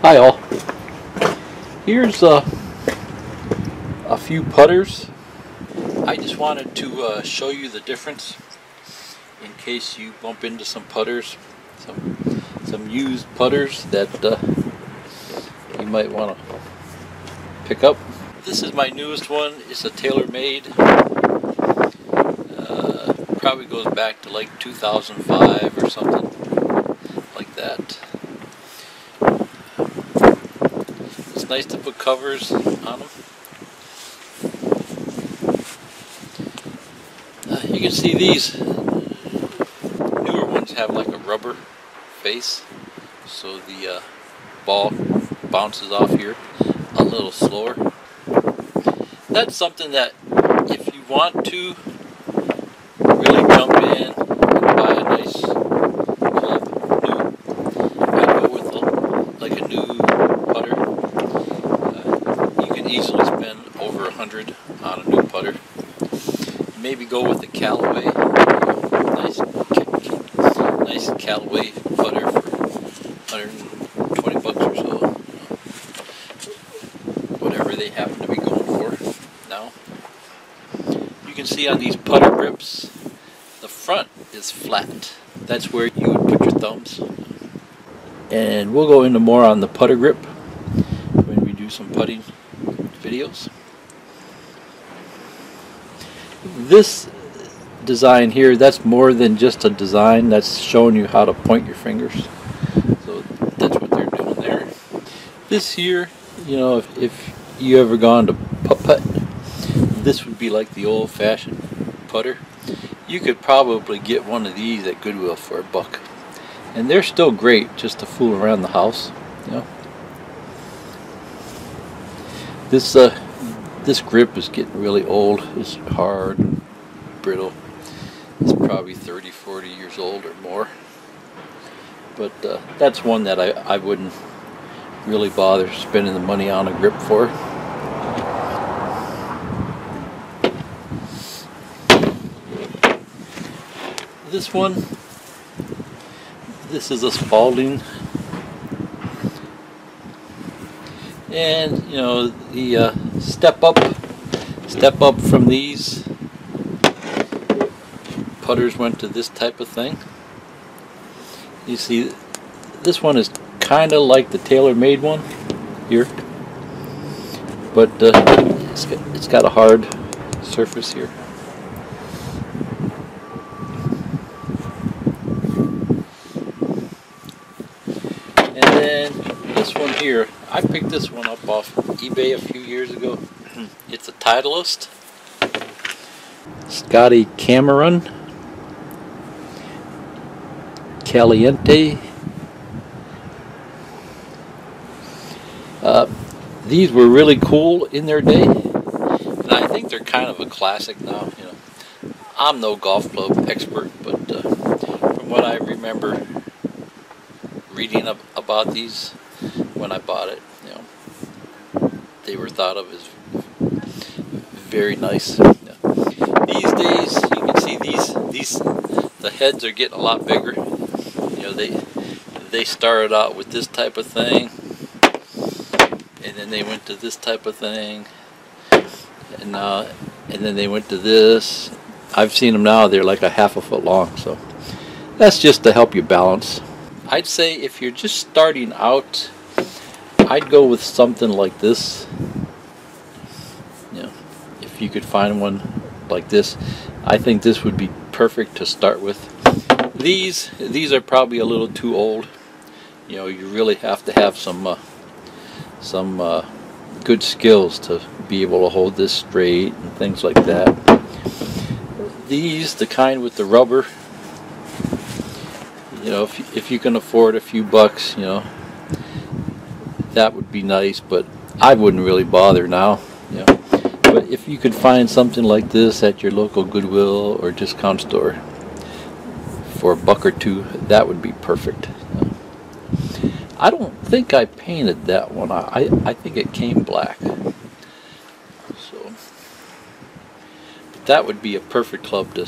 Hi all. Here's a few putters. I just wanted to show you the difference in case you bump into some putters, some used putters that you might want to pick up. This is my newest one. It's a TaylorMade. Probably goes back to like 2005 or something like that. It's nice to put covers on them. You can see these newer ones have like a rubber face, so the ball bounces off here a little slower. That's something that if you want to really jump in and buy a nice club, I'd go with like a new putter. You can easily spend over $100 on a new putter. Maybe go with the Callaway, nice Callaway putter for 120 bucks or so, whatever they happen to be going for now. You can see on these putter grips, the front is flat. That's where you would put your thumbs. And we'll go into more on the putter grip when we do some putting videos. This design here, that's more than just a design, that's showing you how to point your fingers. So that's what they're doing there. This here, you know, if you ever gone to putt-putt, this would be like the old-fashioned putter. You could probably get one of these at Goodwill for $1. And they're still great just to fool around the house, you know. This grip is getting really old. It's hard and brittle. It's probably 30, 40 years old or more. But that's one that I wouldn't really bother spending the money on a grip for. This one, this is a Spalding. And you know, the step up from these putters went to this type of thing. You see, this one is kind of like the TaylorMade one here, but it's got a hard surface here. And then this one here, I picked this one up off eBay a few years ago. It's a Titleist Scotty Cameron Caliente. These were really cool in their day, and I think they're kind of a classic now. You know, I'm no golf club expert, but from what I remember reading about these when I bought it, you know, they were thought of as very nice. These days, you can see the heads are getting a lot bigger. You know, they started out with this type of thing, and then they went to this type of thing, and then they went to this. I've seen them now; they're like a half a foot long. So that's just to help you balance. I'd say if you're just starting out, I'd go with something like this. You know, if you could find one like this, I think this would be perfect to start with. These are probably a little too old. You know, you really have to have some good skills to be able to hold this straight and things like that. These, the kind with the rubber, you know, if you can afford a few bucks, you know, that would be nice, but I wouldn't really bother now, you know. But if you could find something like this at your local Goodwill or discount store for $1 or $2, that would be perfect. You know. I don't think I painted that one. I think it came black. So, but that would be a perfect club to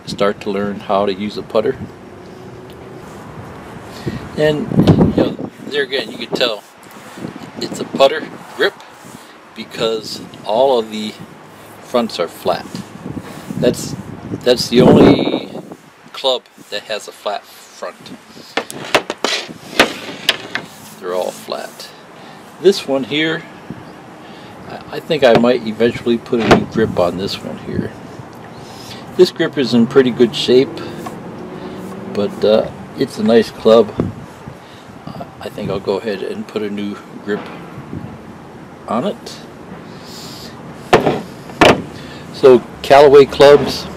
start to learn how to use a putter. And you know, there again, you can tell it's a putter grip because all of the fronts are flat. That's the only club that has a flat front. They're all flat. This one here, I think I might eventually put a new grip on this one here. This grip is in pretty good shape, but it's a nice club. I think I'll go ahead and put a new grip on it. So Callaway clubs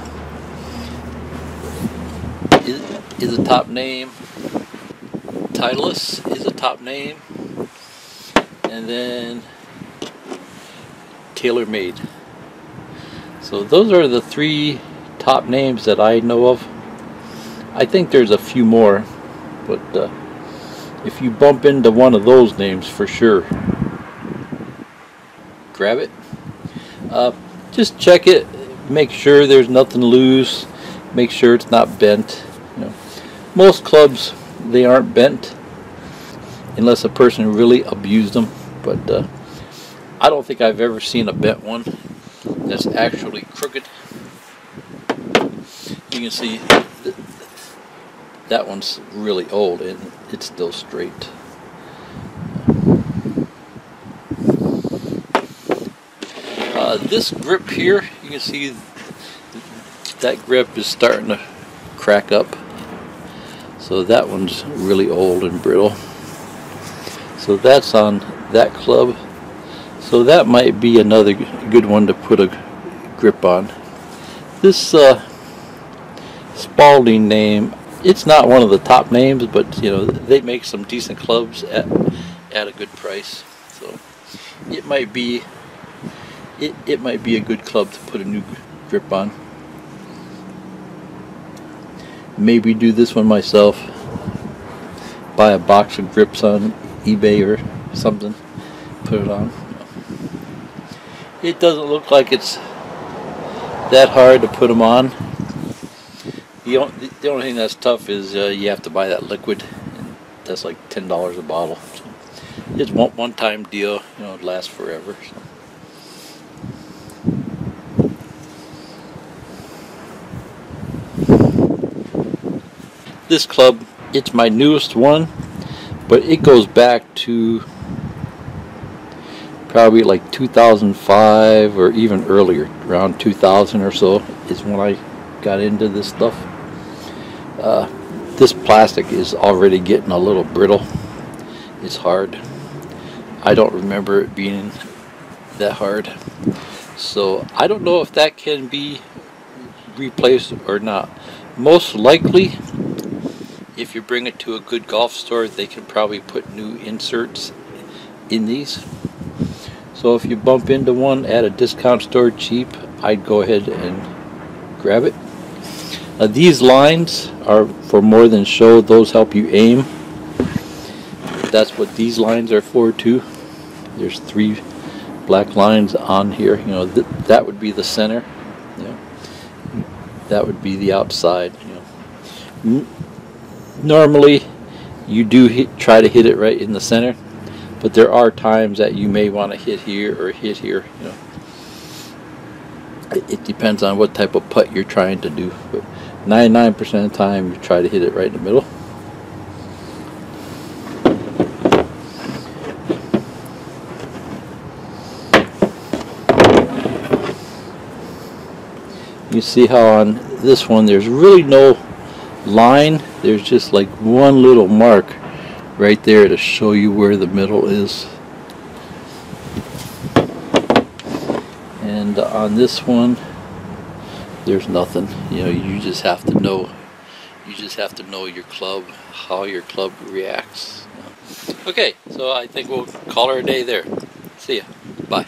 is a top name. Titleist is a top name, and then TaylorMade. So those are the three top names that I know of. I think there's a few more, but if you bump into one of those names, for sure grab it. Just check it, make sure there's nothing loose, make sure it's not bent. You know, most clubs, they aren't bent unless a person really abused them, but I don't think I've ever seen a bent one that's actually crooked. You can see that one's really old and it's still straight. This grip here, you can see that grip is starting to crack up. So that one's really old and brittle. So that's on that club. So that might be another good one to put a grip on. This Spalding name, it's not one of the top names, but you know, they make some decent clubs at a good price. So it might be a good club to put a new grip on. Maybe do this one myself. Buy a box of grips on eBay or something. Put it on. It doesn't look like it's that hard to put them on. The only thing that's tough is you have to buy that liquid. And that's like $10 a bottle. So it's one-time deal. You know, it lasts forever. So. This club, it's my newest one, but it goes back to probably like 2005 or even earlier, around 2000 or so is when I got into this stuff. This plastic is already getting a little brittle. It's hard. I don't remember it being that hard. So I don't know if that can be replaced or not. Most likely, if you bring it to a good golf store, they can probably put new inserts in these. So if you bump into one at a discount store cheap, I'd go ahead and grab it. These lines are for more than show. Those help you aim. That's what these lines are for too. There's 3 black lines on here. You know, that would be the center. You know, that would be the outside. You know. Normally, you do try to hit it right in the center, but there are times that you may want to hit here or hit here. You know, it depends on what type of putt you're trying to do. But 99% of the time, you try to hit it right in the middle. You see how on this one there's really no line. There's just like one little mark right there to show you where the middle is. And on this one, there's nothing. You know, you just have to know. You just have to know your club, how your club reacts. Okay, so I think we'll call her a day there. See ya. Bye.